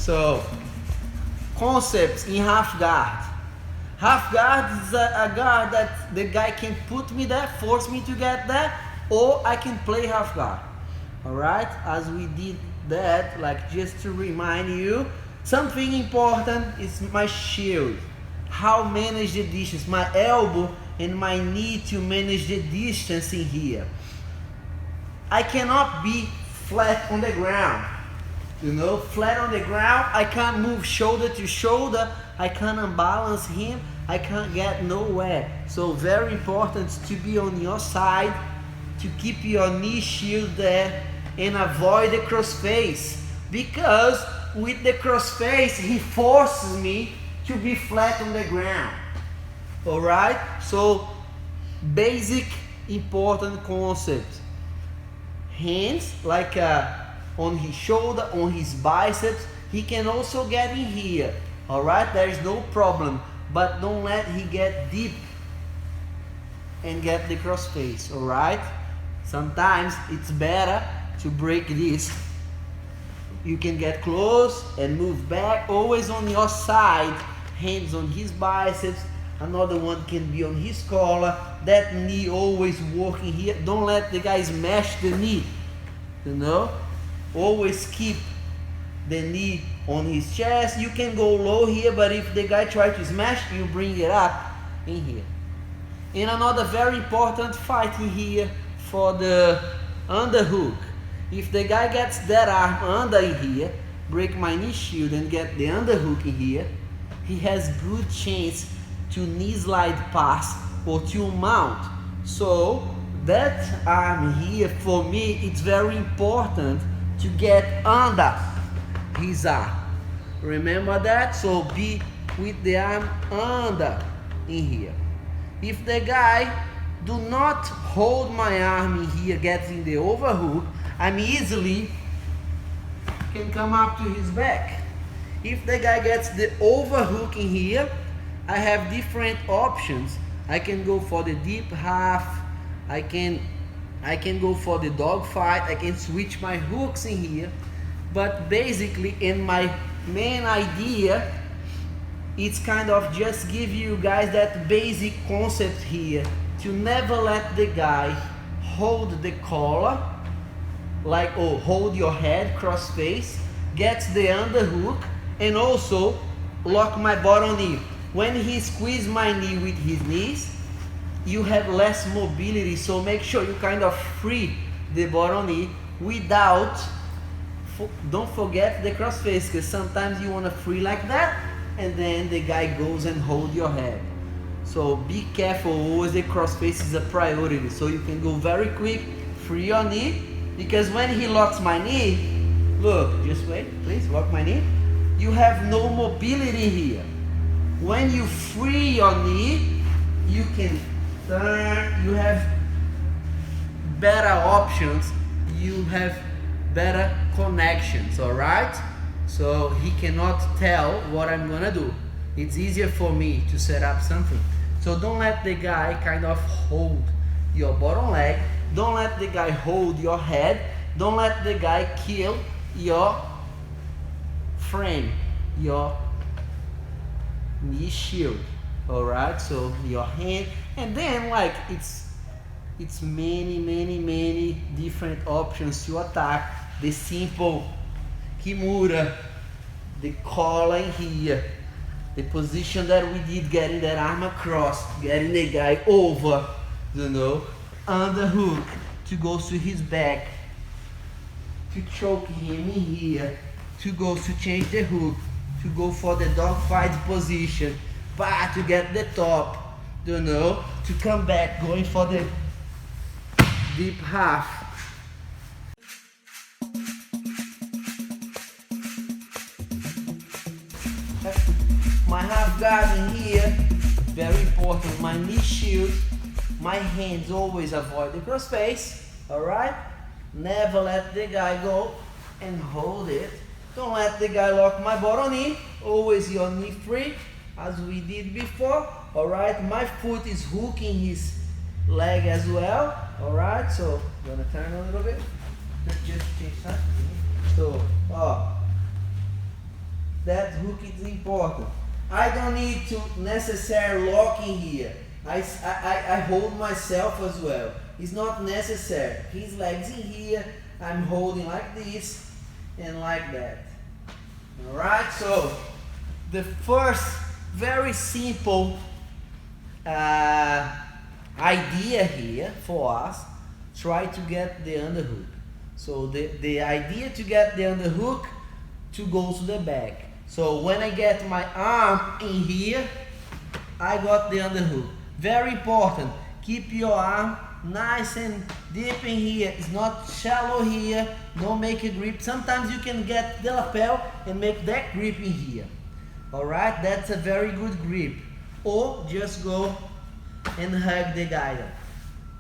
So, concepts in half guard. Half guard is a guard that the guy can put me there, force me to get there, or I can play half guard. Alright, as we did that, like just to remind you, something important is my shield. How manage the distance, my elbow and my knee to manage the distance in here. I cannot be flat on the ground. You know, flat on the ground, I can't move shoulder to shoulder, I can't unbalance him, I can't get nowhere. So very important to be on your side, to keep your knee shield there and avoid the crossface. Because with the crossface, he forces me to be flat on the ground. Alright? So, basic important concept. Hands, like on his shoulder, on his biceps. He can also get in here. Alright, there is no problem. But don't let he get deep and get the crossface. Alright? Sometimes it's better to break this. You can get close and move back. Always on your side. Hands on his biceps. Another one can be on his collar. That knee always working here. Don't let the guy smash the knee. You know? Always keep the knee on his chest. You can go low here, but if the guy tries to smash, you bring it up in here. And another very important fight in here for the underhook. If the guy gets that arm under in here, break my knee shield and get the underhook in here, he has good chance to knee slide pass or to mount. So that arm here, for me, it's very important to get under his arm. Remember that? So be with the arm under in here. If the guy do not hold my arm in here, getting the overhook, I'm easily can come up to his back. If the guy gets the overhook in here, I have different options. I can go for the deep half. I can go for the dog fight. I can switch my hooks in here. But basically, in my main idea, it's kind of just give you guys that basic concept here to never let the guy hold the collar, like, or hold your head cross face, gets the underhook, and also lock my bottom knee. When he squeezes my knee with his knees, you have less mobility, so make sure you kind of free the bottom knee without, don't forget the crossface, because sometimes you want to free like that, and then the guy goes and hold your head. So be careful, always the crossface is a priority, so you can go very quick, free your knee, because when he locks my knee, look, just wait, please, lock my knee, you have no mobility here. When you free your knee, you can turn, you have better options, you have better connections, alright? So he cannot tell what I'm gonna do. It's easier for me to set up something. So don't let the guy kind of hold your bottom leg, don't let the guy hold your head, don't let the guy kill your frame, your knee shield. Alright, so your hand, and then like it's many different options to attack. The simple kimura, the collar in here, the position that we did, getting that arm across, getting the guy over, you know, underhook to go to his back, to choke him in here, to go to change the hook, to go for the dog fight position, to get the top, you know, to come back, going for the deep half. My half guard in here, very important. My knee shield, my hands always avoid the crossface, alright? Never let the guy go and hold it. Don't let the guy lock my bottom knee, always your knee free, as we did before, alright? My foot is hooking his leg as well, alright? So, I'm gonna turn a little. little bit. Just change that. So, that hook is important. I don't need to necessarily lock in here. I hold myself as well. It's not necessary. His legs in here, I'm holding like this and like that. Alright, so the first very simple idea here for us, try to get the underhook. So the idea to get the underhook to go to the back. So when I get my arm in here, I got the underhook. Very important, keep your arm nice and deep in here. It's not shallow here, don't make a grip. Sometimes you can get the lapel and make that grip in here. Alright, that's a very good grip. Or just go and hug the guy.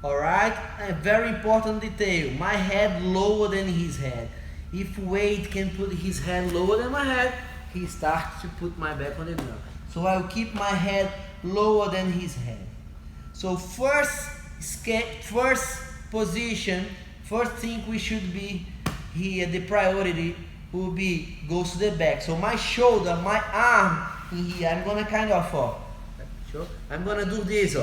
Alright, a very important detail, my head lower than his head. If Wade can put his head lower than my head, he starts to put my back on the ground. So I'll keep my head lower than his head. So first position, first thing we should be here, the priority will be goes to the back. So my shoulder, my arm in here, I'm gonna kind of I'm gonna do this.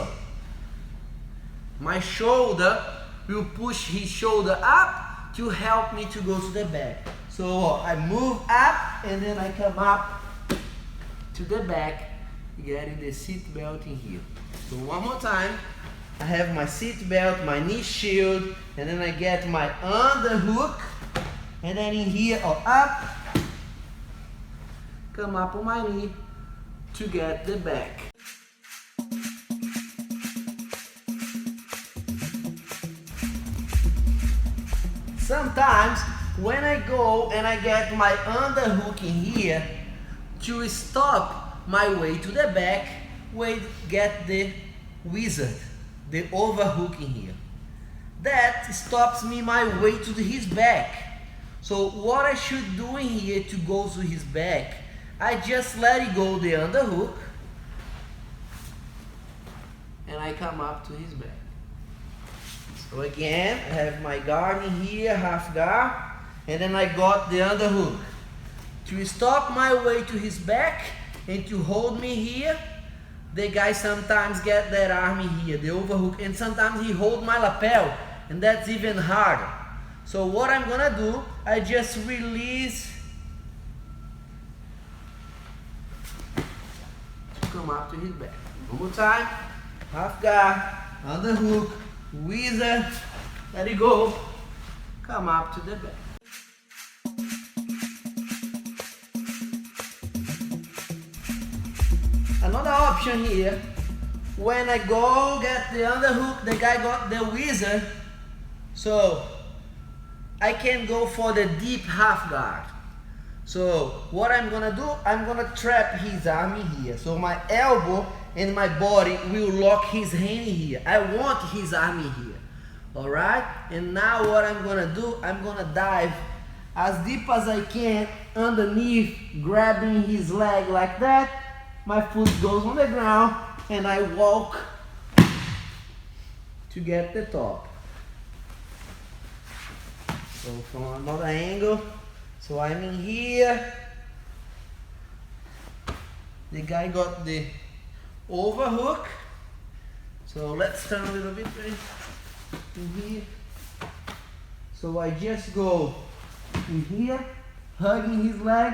My shoulder will push his shoulder up to help me to go to the back. So I move up and then I come up to the back, getting the seat belt in here. So one more time, I have my seat belt, my knee shield, and then I get my underhook, and then in here or up, come up on my knee to get the back. Sometimes when I go and I get my underhook in here, to stop my way to the back, we get the wizard, the overhook in here. That stops me my way to his back. So what I should do in here to go to his back, I just let it go the underhook, and I come up to his back. So again, I have my guard in here, half guard, and then I got the underhook. To stop my way to his back and to hold me here, the guy sometimes get that arm in here, the overhook, and sometimes he hold my lapel, and that's even harder. So what I'm gonna do, I just release to come up to his back. One more time, half guard, underhook, wizard, let it go, come up to the back. Another option here, when I go get the underhook, the guy got the wizard, so I can go for the deep half guard. So what I'm gonna do, I'm gonna trap his arm in here. So my elbow and my body will lock his hand in here. I want his arm in here. Alright? And now what I'm gonna do, I'm gonna dive as deep as I can underneath, grabbing his leg like that. My foot goes on the ground and I walk to get the top. So from another angle, so I'm in here. The guy got the overhook. So let's turn a little bit in here. So I just go in here, hugging his leg.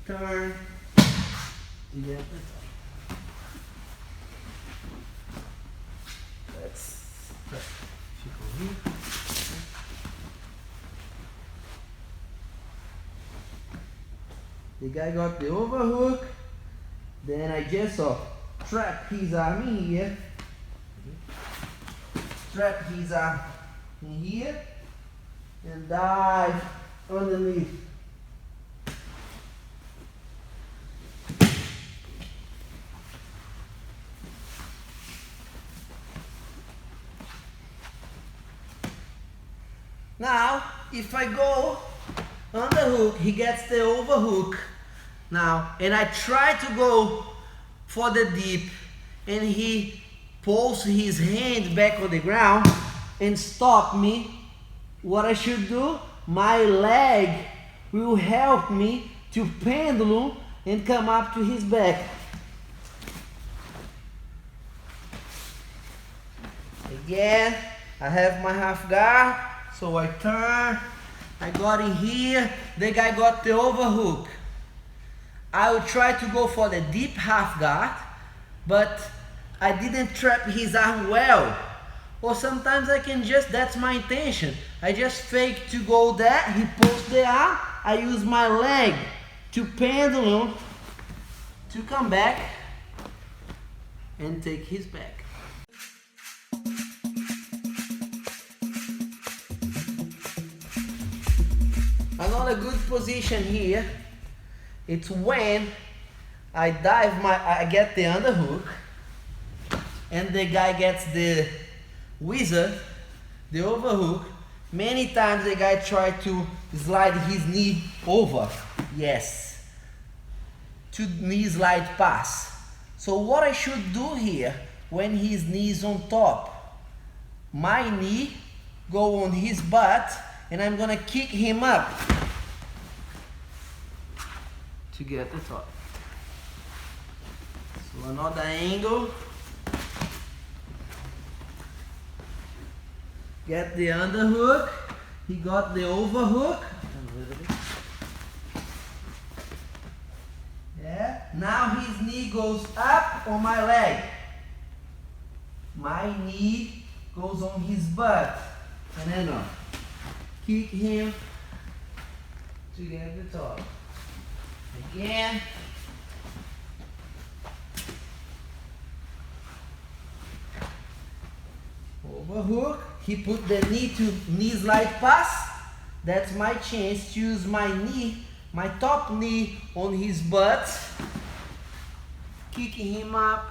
Turn to get the top. Let's here. The guy got the overhook. Then I just trap his arm in here. Trap his arm in here and dive underneath. Now, if I go on the hook, he gets the overhook now, and I try to go for the deep, and he pulls his hand back on the ground and stop me. What I should do, my leg will help me to pendulum and come up to his back. Again, I have my half guard, so I turn, I got in here, the guy got the overhook. I will try to go for the deep half guard, but I didn't trap his arm well. Or sometimes I can just, that's my intention, I just fake to go there, he pulls the arm, I use my leg to pendulum to come back and take his back. Another good position here, it's when I get the underhook and the guy gets the wizard, the overhook. Many times the guy tried to slide his knee over. Yes, to knee slide pass. So what I should do here, when his knee is on top, my knee go on his butt and I'm gonna kick him up to get the top. So another angle. Get the underhook, he got the overhook. Yeah, now his knee goes up on my leg. My knee goes on his butt. And then kick him to get the top. Again. Overhook, he put the knee to knee slide pass. That's my chance to use my knee, my top knee on his butt, kicking him up.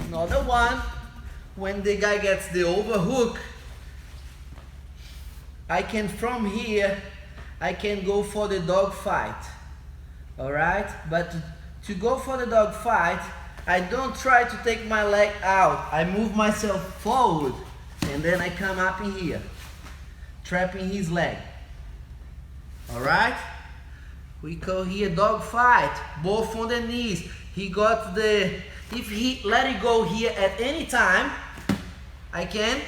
Another one, when the guy gets the overhook, I can from here, I can go for the dog fight, alright? But to go for the dog fight, I don't try to take my leg out. I move myself forward and then I come up in here, trapping his leg. Alright? We go here dog fight, both on the knees. He got the, if he let it go here at any time, I can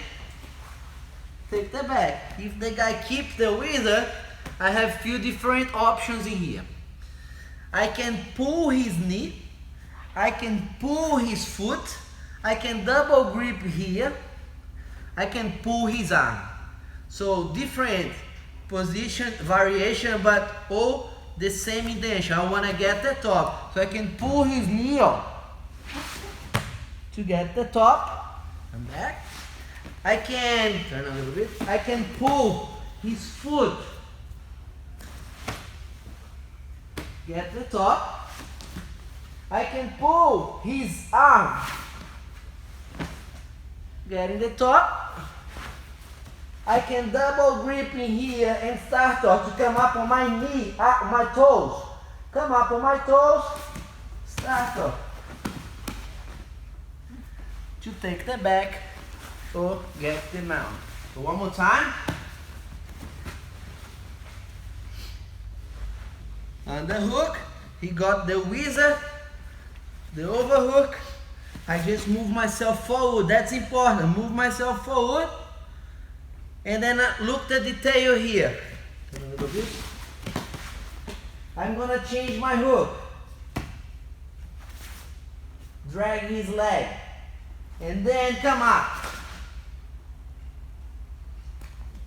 take the back. If the guy keeps the wizard, I have few different options in here. I can pull his knee, I can pull his foot, I can double grip here, I can pull his arm. So different position, variation, but all the same intention. I want to get the top. So I can pull his knee off to get the top. I'm back. I can turn a little bit. I can pull his foot. Get the top. I can pull his arm. Getting the top. I can double grip in here and start off to come up on my knee, my toes. Come up on my toes, start off. To take the back or get the mount. So one more time. Underhook, he got the wizard, the overhook. I just move myself forward, that's important. Move myself forward. And then look the detail here. Turn a little bit. I'm gonna change my hook. Drag his leg. And then come up.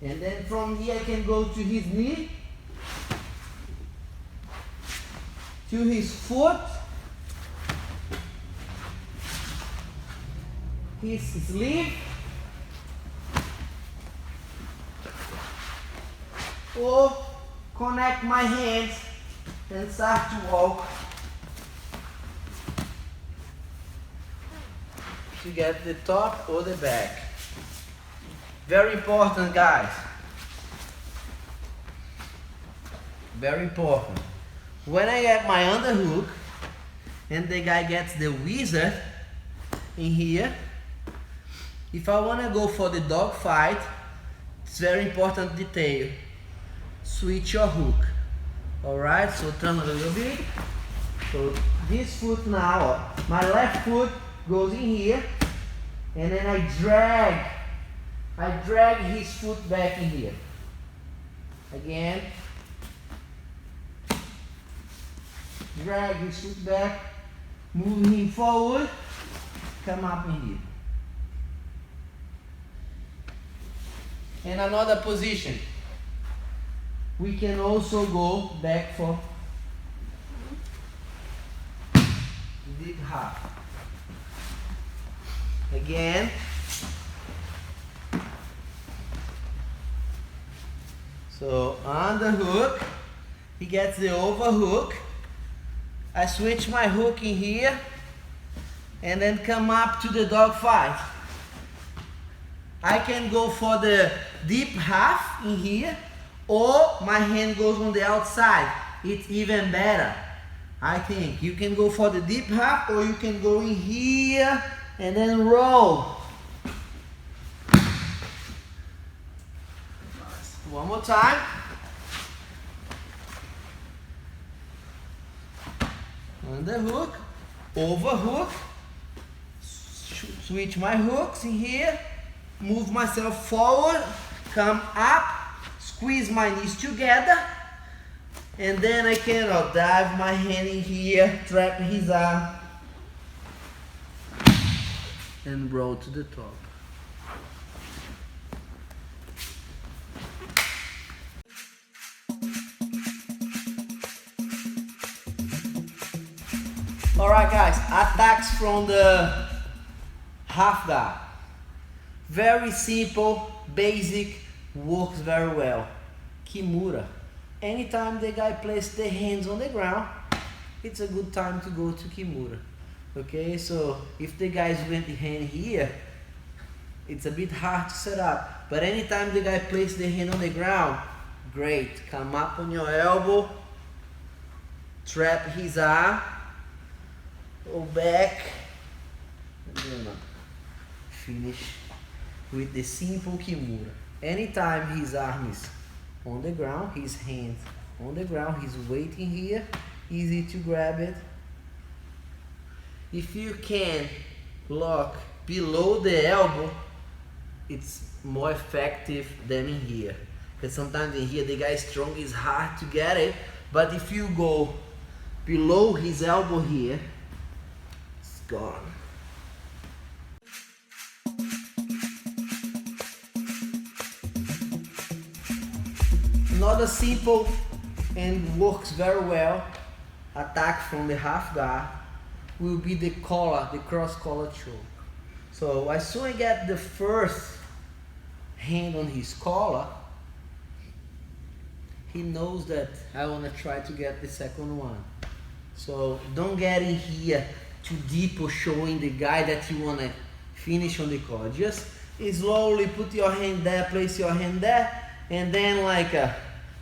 And then from here I can go to his knee. To his foot. His sleeve. Or connect my hands and start to walk to get the top or the back. Very important, guys. Very important. When I get my underhook, and the guy gets the wizard in here. If I want to go for the dog fight, it's very important detail. Switch your hook. Alright, so turn a little bit. So this foot now, my left foot goes in here, and then I drag his foot back in here. Again, drag his foot back, move him forward, come up in here. And another position. We can also go back for deep half. Again. So on the hook, he gets the overhook. I switch my hook in here and then come up to the dog fight. I can go for the deep half in here, or my hand goes on the outside. It's even better. I think you can go for the deep half, or you can go in here and then roll. One more time. On the hook, over hook, switch my hooks in here, move myself forward, come up, squeeze my knees together, and then I can dive my hand in here, trap his arm, and roll to the top. Alright guys, attacks from the half guard. Very simple, basic, works very well. Kimura. Anytime the guy places the hands on the ground, it's a good time to go to Kimura. Okay, so if the guys went the hand here, it's a bit hard to set up. But anytime the guy places the hand on the ground, great. Come up on your elbow, trap his arm, go back, and then finish with the simple Kimura. Anytime his arm is on the ground, his hands on the ground, he's waiting here, easy to grab it. If you can lock below the elbow, it's more effective than in here. Because sometimes in here the guy is strong, it's hard to get it. But if you go below his elbow here, it's gone. Another simple and works very well attack from the half guard will be the collar, the cross collar choke. So as soon as I get the first hand on his collar, he knows that I want to try to get the second one. So don't get in here too deep or showing the guy that you want to finish on the collar. Just slowly put your hand there, place your hand there, and then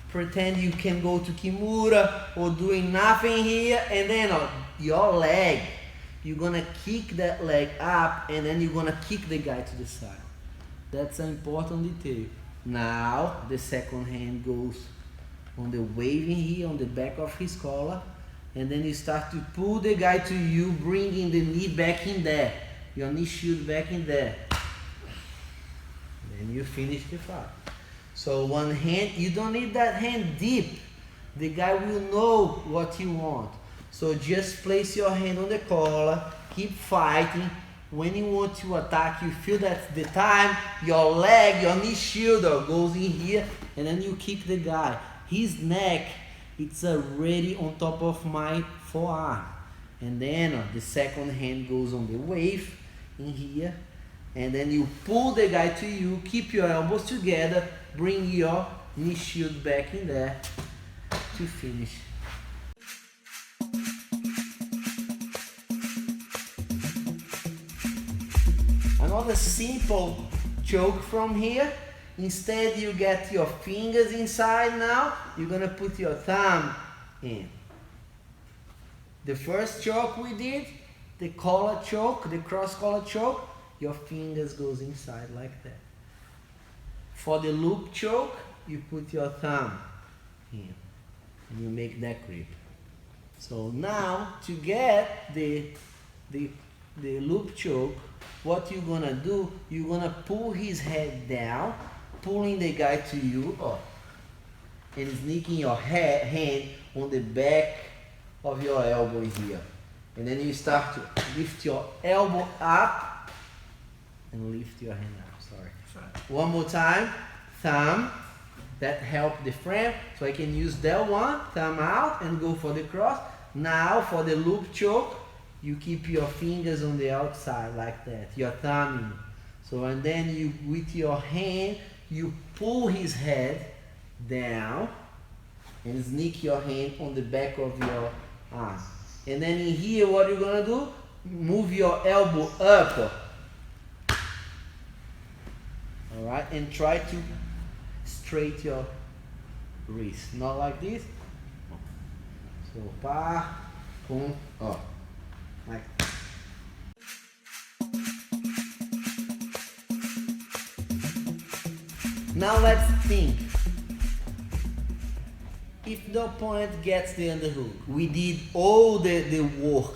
pretend you can go to Kimura or doing nothing here, and then your leg, you're gonna kick that leg up, and then you're gonna kick the guy to the side. That's an important detail. Now the second hand goes on the waving here on the back of his collar, and then you start to pull the guy to you, bringing the knee back in there, your knee shield back in there. Then you finish the fight. So one hand, you don't need that hand deep. The guy will know what you want. So just place your hand on the collar, keep fighting. When you want to attack, you feel that's the time, your leg, your knee shield goes in here, and then you kick the guy. His neck, it's already on top of my forearm. And then the second hand goes on the wave in here, and then you pull the guy to you, keep your elbows together, bring your knee shield back in there to finish. Another simple choke from here. Instead you get your fingers inside now, you're gonna put your thumb in. The first choke we did, the collar choke, the cross collar choke, your fingers goes inside like that. For the loop choke, you put your thumb here and you make that grip. So now to get the loop choke, what you're gonna do, you're gonna pull his head down, pulling the guy to you, and sneaking your hand on the back of your elbow here. And then you start to lift your elbow up and lift your hand up. Sorry. One more time. Thumb. That helped the frame. So I can use that one. Thumb out and go for the cross. Now for the loop choke, you keep your fingers on the outside like that. Your thumb in. So and then you, with your hand, you pull his head down and sneak your hand on the back of your arm. And then in here, what you're gonna do? Move your elbow up. Alright, and try to straight your wrist. Not like this. So, pá, pum, ó. Like that. Now let's think. If the opponent gets the underhook, we did all the work.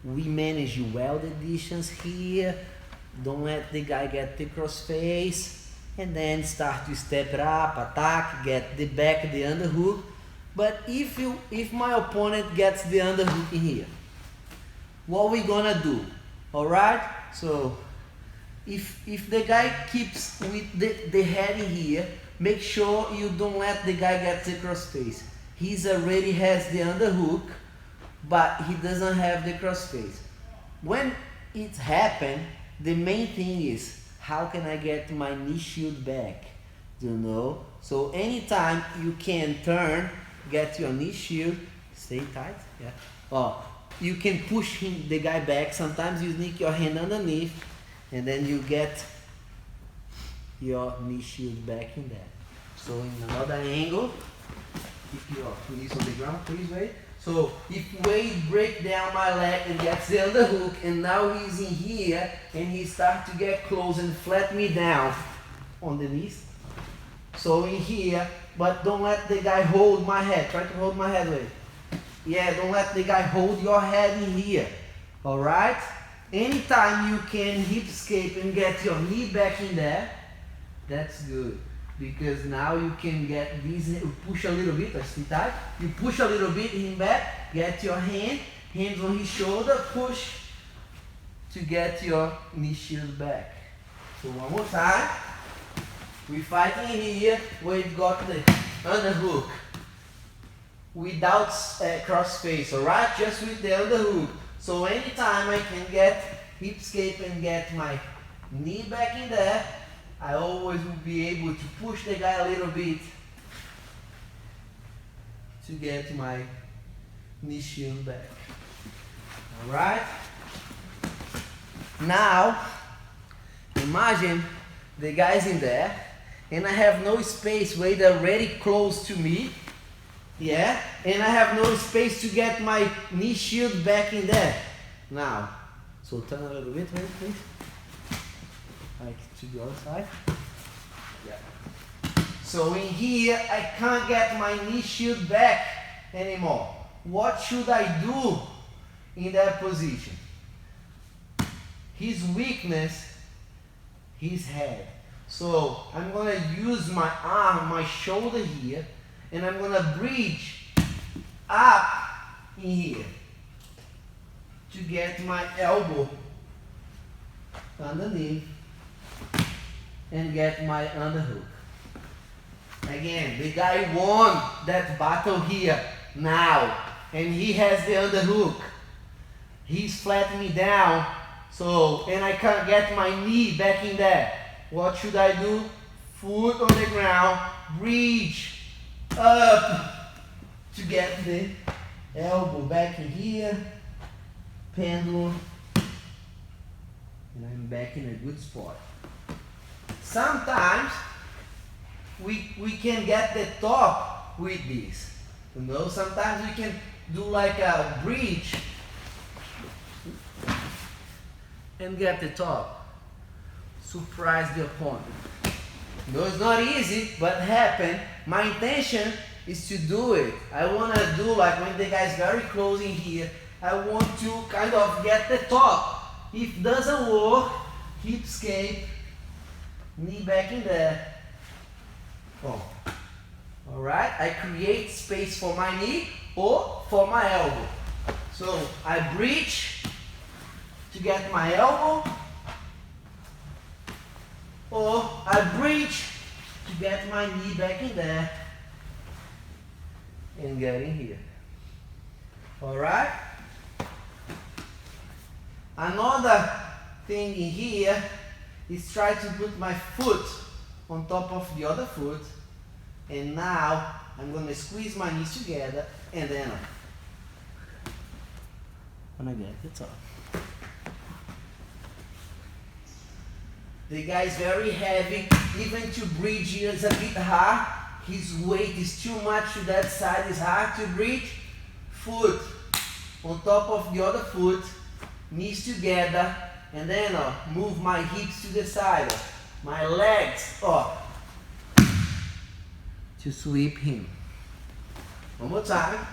We manage well the distance here. Don't let the guy get the crossface. And then start to step it up, attack, get the back, the underhook. But if my opponent gets the underhook in here, what we gonna do? Alright? So if the guy keeps with the head in here, make sure you don't let the guy get the crossface. He's already has the underhook, but he doesn't have the crossface. When it happens, the main thing is, how can I get my knee shield back? You know? So anytime you can turn, get your knee shield, stay tight, yeah. Oh, you can push the guy back. Sometimes you sneak your hand underneath, and then you get your knee shield back in there. So in another angle, keep your knees on the ground, please wait. So if Wade break down my leg and gets the underhook, and now he's in here, and he starts to get close and flat me down on the knees. So in here, but don't let the guy hold my head. Try to hold my head, Wade. Yeah, don't let the guy hold your head in here. Alright? Anytime you can hip escape and get your knee back in there, that's good. Because now you can get this, push a little bit, stay tight. You push a little bit him back, get your hands on his shoulder, push to get your knee shield back. So one more time. We fighting here, we've got the underhook. Without cross face, alright? Just with the underhook. So anytime I can get hip escape and get my knee back in there, I always will be able to push the guy a little bit to get my knee shield back. Alright? Now, imagine the guy's in there and I have no space where they're already close to me. Yeah? And I have no space to get my knee shield back in there. Now, so turn a little bit, wait, please. Like to the other side. Yeah. So in here, I can't get my knee shield back anymore. What should I do in that position? His weakness, his head. So I'm gonna use my arm, my shoulder here, and I'm gonna bridge up in here to get my elbow underneath and get my underhook. Again, the guy won that battle here now, and he has the underhook. He's flattening me down, so, and I can't get my knee back in there. What should I do? Foot on the ground, bridge up to get the elbow back in here, pendulum, and I'm back in a good spot. Sometimes we can get the top with this. You know, sometimes we can do like a bridge and get the top. Surprise the opponent. No, it's not easy, but happen. My intention is to do it. I want to do like when the guy's very close in here, I want to kind of get the top. If doesn't work, hip escape, knee back in there. Oh. Alright, I create space for my knee or for my elbow. So I bridge to get my elbow, or I bridge to get my knee back in there and get in here. Alright? Another thing in here is try to put my foot on top of the other foot, and now I'm going to squeeze my knees together and then I'm going to get the top. The guy is very heavy, even to bridge here is a bit hard. His weight is too much to that side, it's hard to bridge. Foot on top of the other foot, knees together, and then move my hips to the side, my legs up to sweep him. One more time.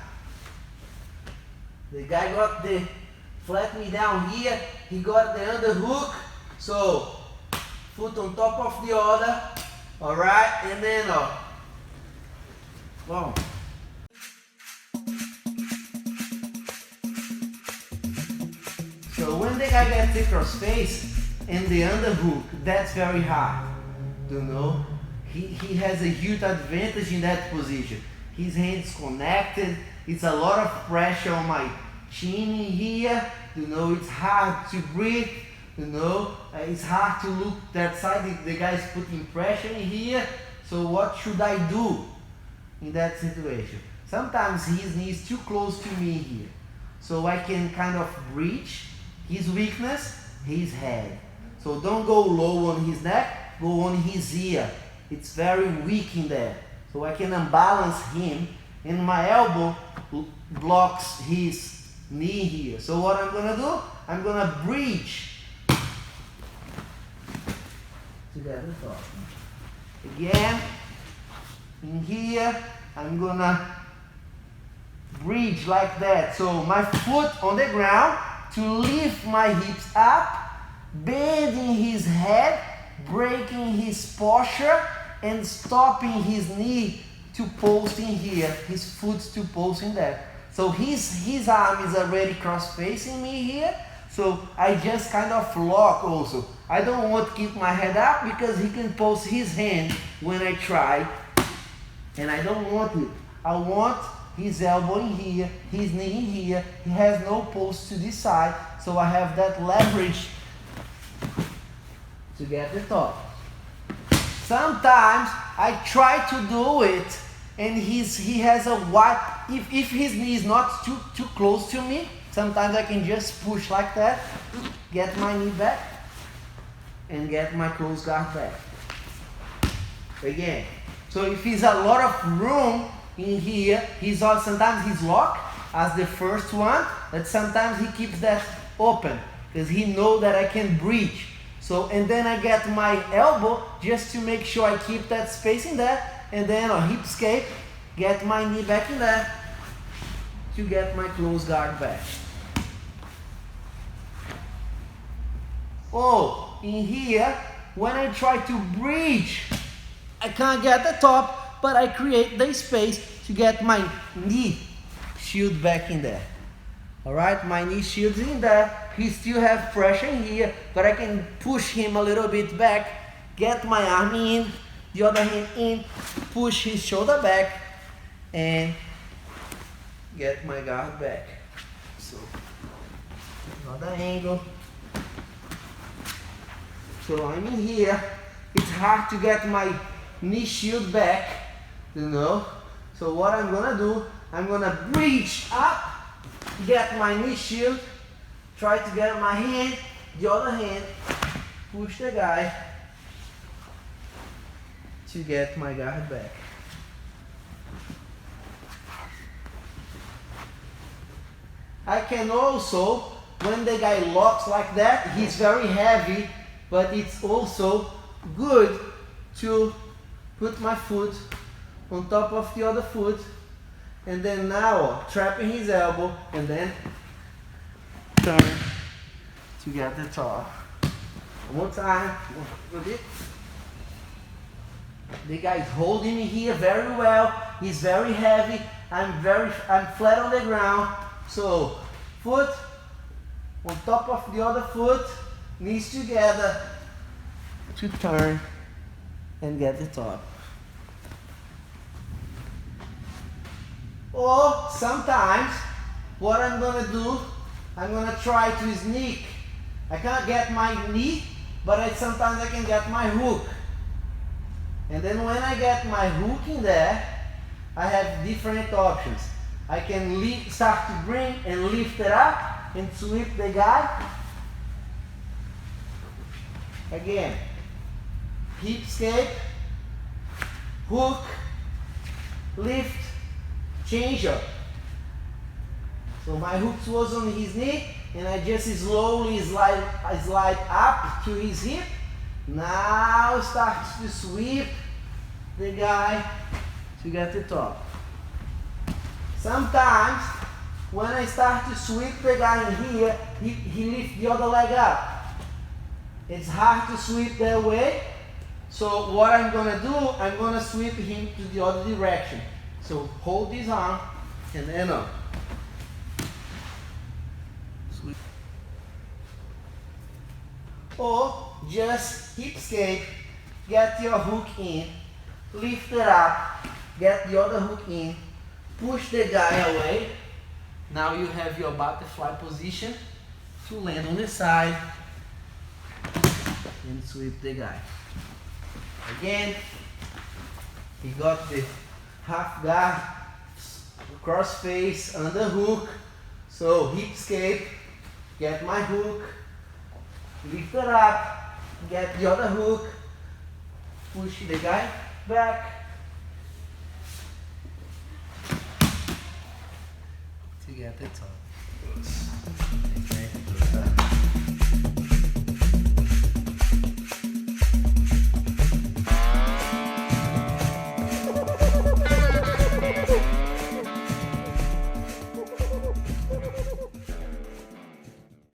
The guy got the flat knee down here, he got the underhook, so foot on top of the other, alright, and then boom. So when the guy gets the cross face and the underhook, that's very hard, you know. He has a huge advantage in that position. His hands connected, it's a lot of pressure on my chin in here, you know, it's hard to breathe, you know, it's hard to look that side, the guy's putting pressure in here, so what should I do in that situation? Sometimes his knee is too close to me here, so I can kind of breach his weakness, his head. So don't go low on his neck, go on his ear. It's very weak in there. So I can unbalance him, and my elbow blocks his knee here. So what I'm gonna do, I'm gonna breach to get the top. Again, in here, I'm gonna bridge like that. So my foot on the ground to lift my hips up, bending his head, breaking his posture, and stopping his knee to post in here, his foot to post in there. So his arm is already cross facing me here, so I just kind of lock also. I don't want to keep my head up because he can post his hand when I try, and I don't want it. I want his elbow in here, his knee in here. He has no post to this side, so I have that leverage to get the top. Sometimes I try to do it and he has a wide, if his knee is not too close to me, sometimes I can just push like that, get my knee back and get my close guard back. Again, so if he's a lot of room in here, sometimes he's locked as the first one, but sometimes he keeps that open because he knows that I can breach. So, and then I get my elbow just to make sure I keep that space in there, and then a hip escape, get my knee back in there to get my close guard back. Oh, in here, when I try to breach, I can't get the top, but I create the space to get my knee shield back in there. Alright, my knee shield's in there. He still have pressure in here, but I can push him a little bit back, get my arm in, the other hand in, push his shoulder back, and get my guard back. So, another angle. So I'm in here. It's hard to get my knee shield back, you know. So what I'm gonna do, I'm gonna reach up, get my knee shield, try to get my hand, the other hand, push the guy to get my guard back. I can also, when the guy locks like that, he's very heavy, but it's also good to put my foot on top of the other foot, and then now trapping his elbow, and then turn to get the top. One more time. The guy is holding me here very well. He's very heavy. I'm flat on the ground. So foot on top of the other foot, knees together to turn and get the top. Or sometimes what I'm gonna do, I'm gonna try to sneak. I can't get my knee, but sometimes I can get my hook. And then when I get my hook in there, I have different options. I can start to bring and lift it up and sweep the guy. Again, hip escape, hook, lift, change up. So my hook was on his knee, and I just slowly slide up to his hip. Now starts to sweep the guy to get the top. Sometimes when I start to sweep the guy in here, he lifts the other leg up. It's hard to sweep that way. So what I'm gonna do, I'm gonna sweep him to the other direction. So hold this arm and then up. Sweep. Or just hip escape, get your hook in, lift it up, get the other hook in, push the guy away. Now you have your butterfly position to land on the side and sweep the guy. Again, he got the half guard, cross face, under hook. So hip escape, get my hook, lift it up, get the other hook, push the guy back to get the top.